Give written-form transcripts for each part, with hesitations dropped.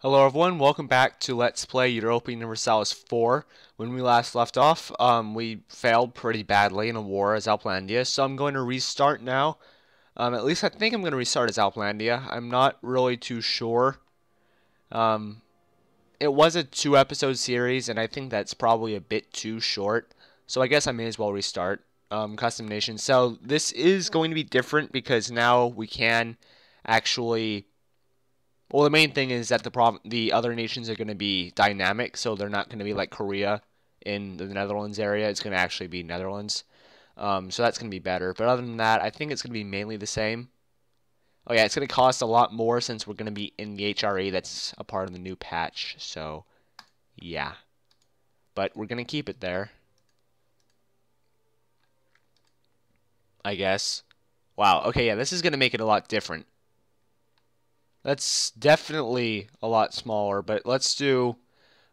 Hello everyone, welcome back to Let's Play Europa Universalis 4. When we last left off, we failed pretty badly in a war as Alplandia, so I'm going to restart now. At least I think I'm going to restart as Alplandia. I'm not really too sure. Um, it was a 2-episode series, and I think that's probably a bit too short, so I guess I may as well restart. Custom nation. So this is going to be different because now we can actually... Well, the main thing is that the other nations are going to be dynamic, so they're not going to be like Korea in the Netherlands area. It's going to actually be Netherlands. So that's going to be better. But other than that, I think it's going to be mainly the same. Oh yeah, it's going to cost a lot more since we're going to be in the HRE that's a part of the new patch. So, yeah. But we're going to keep it there, I guess. Wow, okay, yeah, this is going to make it a lot different. That's definitely a lot smaller, but let's do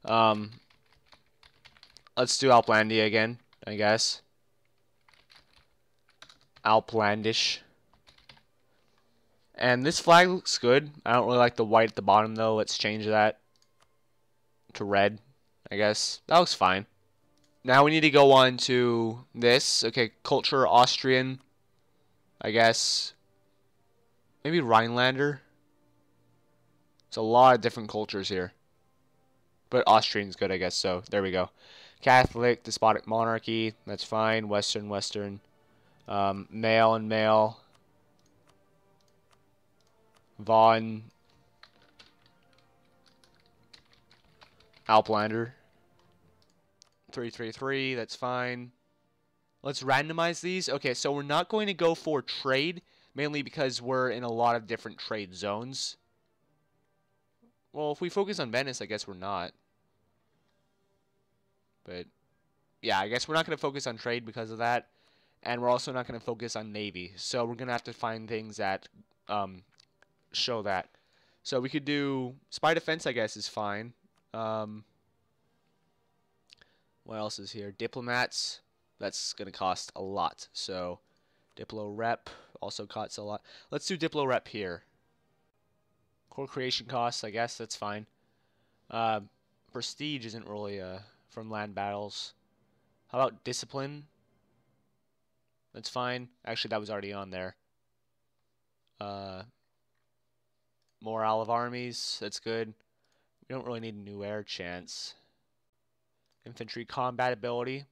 Alplandia again, I guess. Alplandish. And this flag looks good. I don't really like the white at the bottom though. Let's change that to red, I guess. That looks fine. Now we need to go on to this. Okay, culture Austrian, I guess. Maybe Rhinelander. There's a lot of different cultures here. But Austrian's good, I guess, so there we go. Catholic, despotic monarchy, that's fine. Western, male and male. Von. Alplander. 333, that's fine. Let's randomize these. Okay, so we're not going to go for trade, mainly because we're in a lot of different trade zones. Well, if we focus on Venice, I guess we're not. But, yeah, I guess we're not going to focus on trade because of that. And we're also not going to focus on Navy. So we're going to have to find things that show that. So we could do spy defense, I guess, is fine. What else is here? Diplomats. That's going to cost a lot. So Diplo Rep also costs a lot. Let's do Diplo Rep here. Core creation costs, I guess, that's fine. Prestige isn't really from land battles. How about discipline? That's fine. Actually, that was already on there. Morale of armies, that's good. We don't really need a new air chance. Infantry combat ability.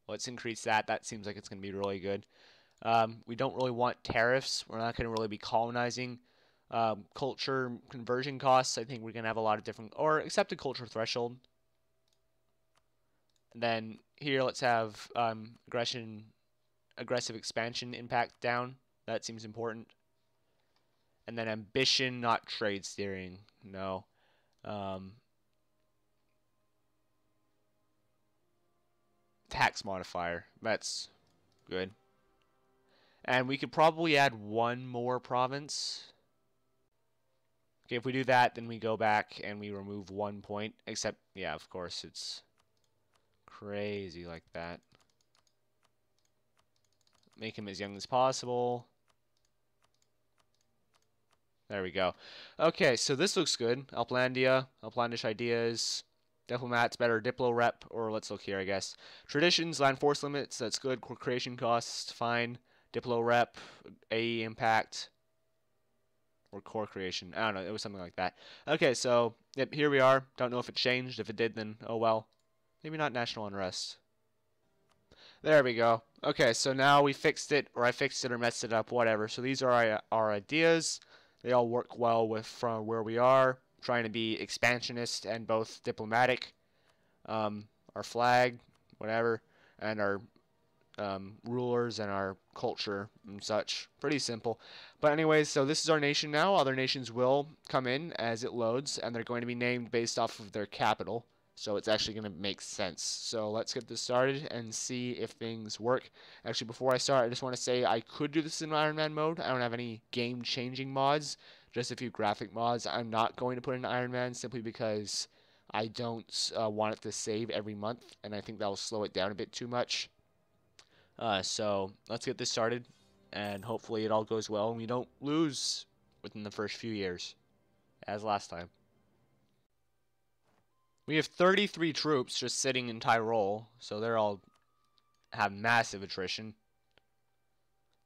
Let's increase that. That seems like it's going to be really good. We don't really want tariffs. We're not going to really be colonizing. Culture conversion costs, I think we're going to have a lot of different... Or accepted culture threshold. And then here, let's have aggressive expansion impact down. That seems important. And then ambition, not trade steering. No. Tax modifier. That's good. And we could probably add one more province. Okay, if we do that, then we go back and we remove 1 point. Except, yeah, of course, it's crazy like that. Make him as young as possible. There we go. Okay, so this looks good. Alplandia, Alplandish ideas. Diplomats, better Diplo Rep, or let's look here, I guess. Traditions, land force limits, that's good. Core creation costs, fine. Diplo Rep, AE impact, or core creation. I don't know, it was something like that. Okay, so, yep, here we are. Don't know if it changed. If it did, then oh well. Maybe not national unrest. There we go. Okay, so now we fixed it, or I fixed it or messed it up, whatever. So these are our ideas. They all work well with from where we are, trying to be expansionist and both diplomatic. Our flag, whatever, and our rulers and our culture and such. Pretty simple. But anyways, so this is our nation now. Other nations will come in as it loads, and they're going to be named based off of their capital. So it's actually going to make sense. So let's get this started and see if things work. Actually, before I start, I just want to say I could do this in Iron Man mode. I don't have any game-changing mods, just a few graphic mods. I'm not going to put in Iron Man simply because I don't want it to save every month, and I think that'll slow it down a bit too much. So let's get this started, and hopefully it all goes well and we don't lose within the first few years, as last time. We have 33 troops just sitting in Tyrol, so they're all have massive attrition.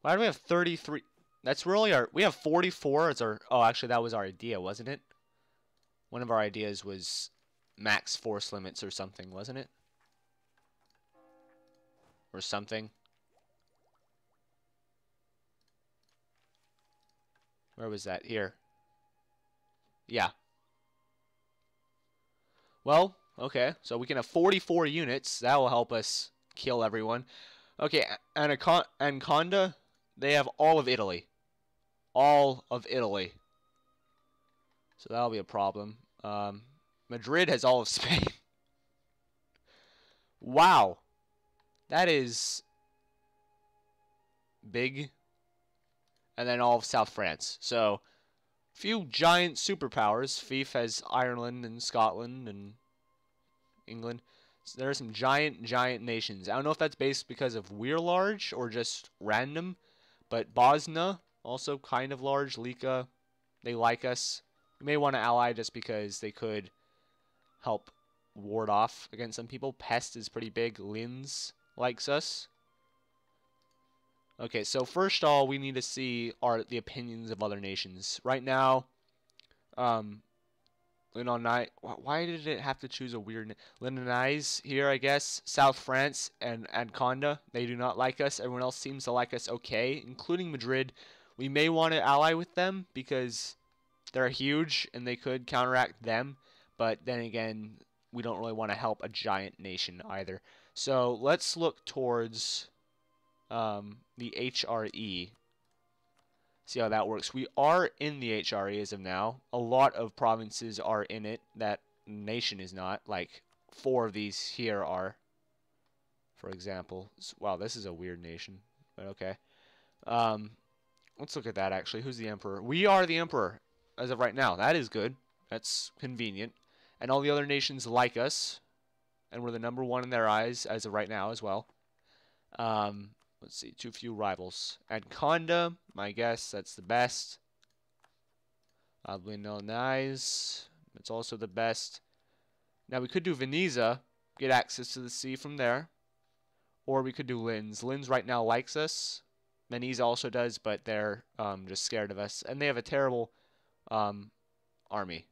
Why do we have 33? That's really our... We have 44 as our... Oh, actually, that was our idea, wasn't it? One of our ideas was max force limits or something, wasn't it? Or something. Where was that? Here. Yeah. Well, okay. So we can have 44 units. That will help us kill everyone. Okay, Anaconda, they have all of Italy. All of Italy. So that'll be a problem. Madrid has all of Spain. Wow. That is big. And then all of South France. So, few giant superpowers. Fief has Ireland and Scotland and England. So there are some giant nations. I don't know if that's based because of we're large or just random. But Bosnia, also kind of large. Lika, they like us. We may want to ally just because they could help ward off against some people. Pest is pretty big. Linz likes us. Okay, so first of all, we need to see the opinions of other nations. Right now, why did it have to choose a weird name? Linonais here, I guess. South France and Conda, they do not like us. Everyone else seems to like us okay, including Madrid. We may want to ally with them because they're huge and they could counteract them. But then again, we don't really want to help a giant nation either. So let's look towards the HRE. See how that works. We are in the HRE as of now. A lot of provinces are in it. That nation is not. Like 4 of these here are, for example. Wow, this is a weird nation, but okay. Let's look at that actually. Who's the emperor? We are the emperor as of right now. That is good. That's convenient. And all the other nations like us, and we're the #1 in their eyes as of right now as well. Let's see, too few rivals. Anaconda, my guess, that's the best. Alplandish, it's also the best. Now we could do Veneza, get access to the sea from there. Or we could do Linz. Linz right now likes us. Veneza also does, but they're just scared of us. And they have a terrible army.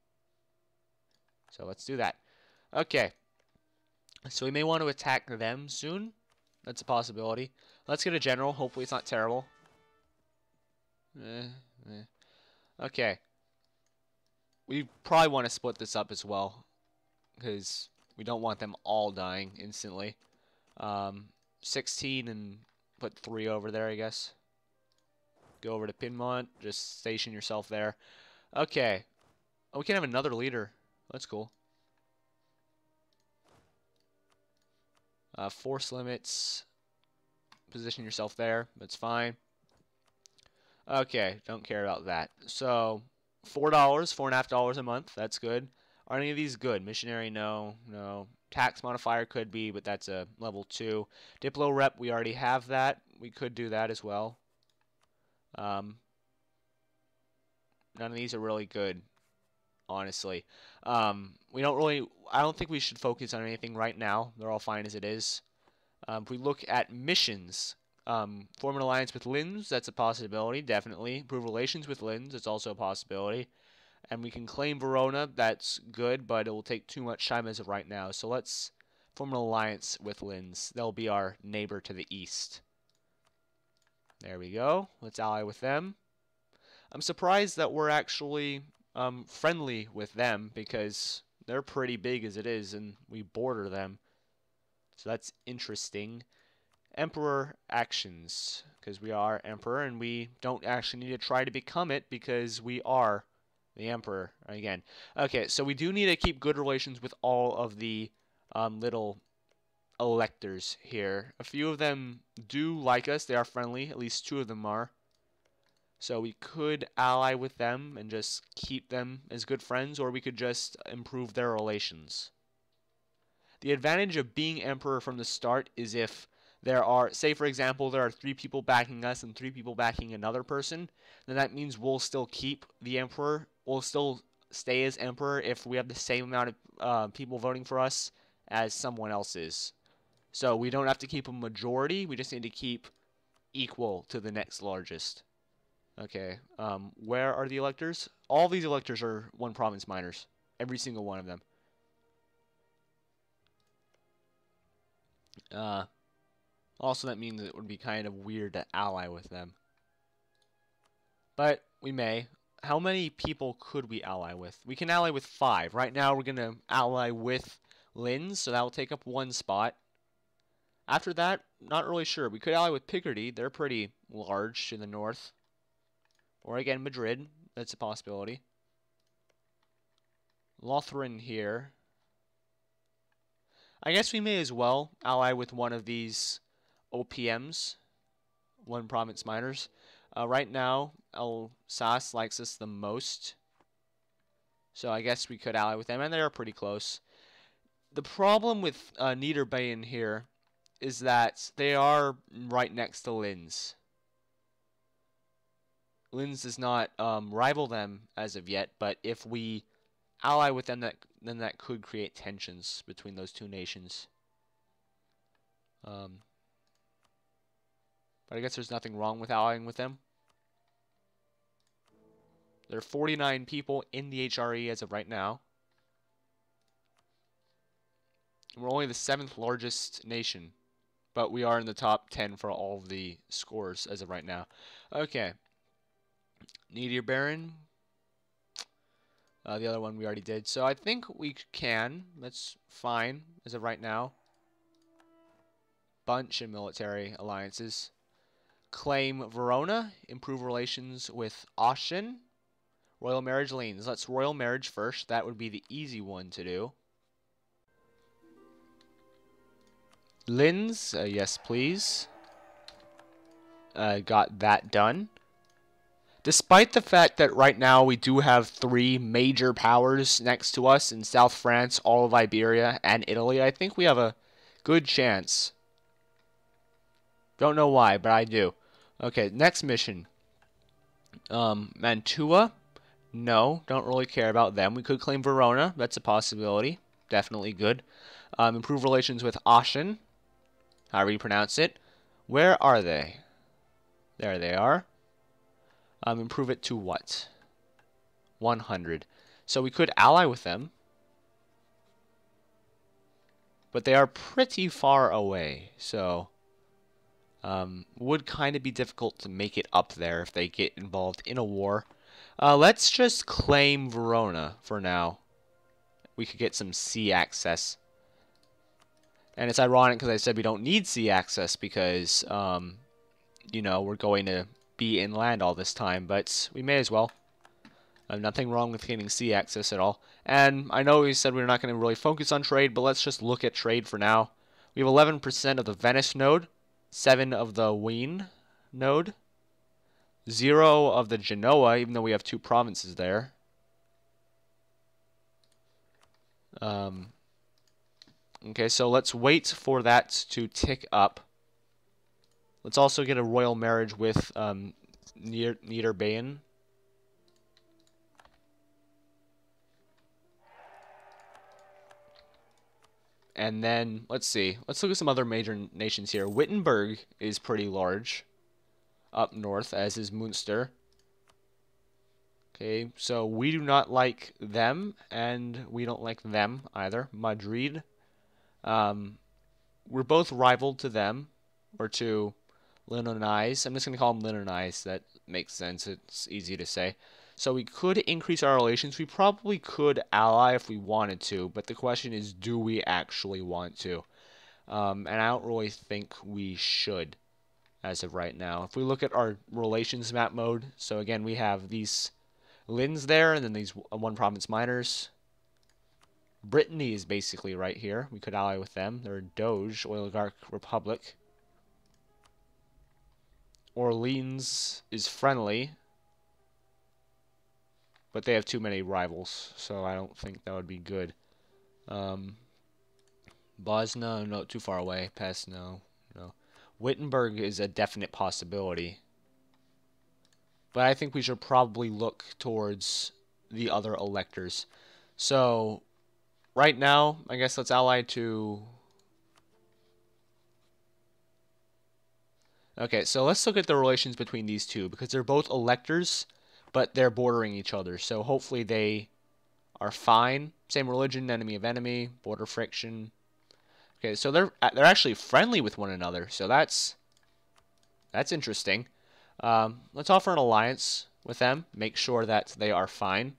So let's do that. Okay. So we may want to attack them soon. That's a possibility. Let's get a general. Hopefully it's not terrible. Okay. We probably want to split this up as well, because we don't want them all dying instantly. 16 and put 3 over there, I guess. Go over to Piedmont. Just station yourself there. Okay. Oh, we can have another leader. That's cool. Force limits. Position yourself there. That's fine. Okay, don't care about that. So, $4, $4.50 a month. That's good. Are any of these good? Missionary, no. No. Tax modifier could be, but that's a level 2. Diplo rep, we already have that. We could do that as well. None of these are really good, honestly. We don't really... I don't think we should focus on anything right now. They're all fine as it is. If we look at missions, form an alliance with Linz, that's a possibility, definitely. Improve relations with Linz, it's also a possibility. And we can claim Verona, that's good, but it will take too much time as of right now. So let's form an alliance with Linz. They'll be our neighbor to the east. There we go. Let's ally with them. I'm surprised that we're actually friendly with them, because they're pretty big as it is, and we border them. So that's interesting. Emperor actions, because we are emperor, and we don't actually need to try to become it, because we are the emperor again. Okay, so we do need to keep good relations with all of the little electors here. A few of them do like us. They are friendly. At least 2 of them are. So we could ally with them and just keep them as good friends, or we could just improve their relations. The advantage of being emperor from the start is if there are, say for example, there are 3 people backing us and 3 people backing another person, then that means we'll still keep the emperor. We'll still stay as emperor if we have the same amount of people voting for us as someone else is. So we don't have to keep a majority. We just need to keep equal to the next largest. Okay. Where are the electors? All these electors are one province minors. Every single one of them. Also, that means it would be kind of weird to ally with them. But we may. How many people could we ally with? We can ally with 5. Right now, we're going to ally with Linz, so that will take up 1 spot. After that, not really sure. We could ally with Picardy. They're pretty large to the north. Or again, Madrid. That's a possibility. Lothringen here. I guess we may as well ally with one of these OPMs, one province minors. Right now, Alsace likes us the most. So I guess we could ally with them, and they are pretty close. The problem with Niederbayern here is that they are right next to Linz. Linz does not rival them as of yet, but if we ally with them, then that could create tensions between those two nations. But I guess there's nothing wrong with allying with them. There are 49 people in the HRE as of right now. We're only the 7th largest nation, but we are in the top 10 for all of the scores as of right now. Okay. Niederbayern. The other one we already did. So I think we can. That's fine as of right now. Bunch of military alliances. Claim Verona. Improve relations with Aachen. Royal marriage Linz. Let's royal marriage first. That would be the easy one to do. Linz. Yes, please. Got that done. Despite the fact that right now we do have 3 major powers next to us in South France, all of Iberia, and Italy, I think we have a good chance. Don't know why, but I do. Okay, next mission. Mantua. No, don't really care about them. We could claim Verona. That's a possibility. Definitely good. Improve relations with Aachen. However you pronounce it. Where are they? There they are. Improve it to what? 100. So we could ally with them. But they are pretty far away. So would kind of be difficult to make it up there if they get involved in a war. Let's just claim Verona for now. We could get some sea access. And it's ironic because I said we don't need sea access because, you know, we're going to be inland all this time, but we may as well. Nothing wrong with getting sea access at all. And I know we said we're not going to really focus on trade, but let's just look at trade for now. We have 11% of the Venice node, 7 of the Wien node, 0 of the Genoa, even though we have 2 provinces there. Okay, so let's wait for that to tick up. Let's also get a royal marriage with Niederbayern. And then, let's see. Let's look at some other major nations here. Wittenberg is pretty large up north, as is Munster. Okay, so we do not like them, and we don't like them either. Madrid. We're both rival to them, or to Linonize. I'm just going to call them Linonize. That makes sense. It's easy to say. So we could increase our relations. We probably could ally if we wanted to, but the question is, do we actually want to? And I don't really think we should as of right now. If we look at our relations map mode, so again, we have these Linz there, and then these one province minors. Brittany is basically right here. We could ally with them. They're a Doge, Oligarch Republic. Orleans is friendly, but they have too many rivals, so I don't think that would be good. Bosnia, no, too far away. Pest, no. Wittenberg is a definite possibility. But I think we should probably look towards the other electors. So right now, I guess let's ally to... Okay, so let's look at the relations between these two, because they're both electors, but they're bordering each other. So hopefully they are fine. Same religion, enemy of enemy, border friction. Okay, so they're actually friendly with one another. So that's interesting. Let's offer an alliance with them. Make sure that they are fine.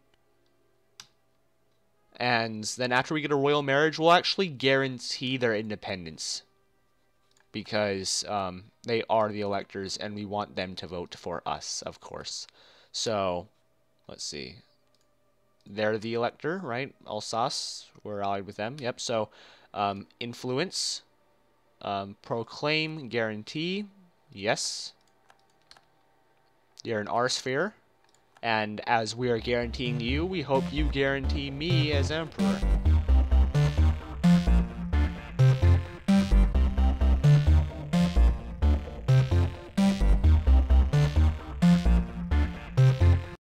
And then after we get a royal marriage, we'll actually guarantee their independence. Because they are the electors, and we want them to vote for us, of course. So, let's see. They're the elector, right? Alsace, we're allied with them. Yep, so influence, proclaim, guarantee, yes. You're in our sphere. And as we are guaranteeing you, we hope you guarantee me as emperor.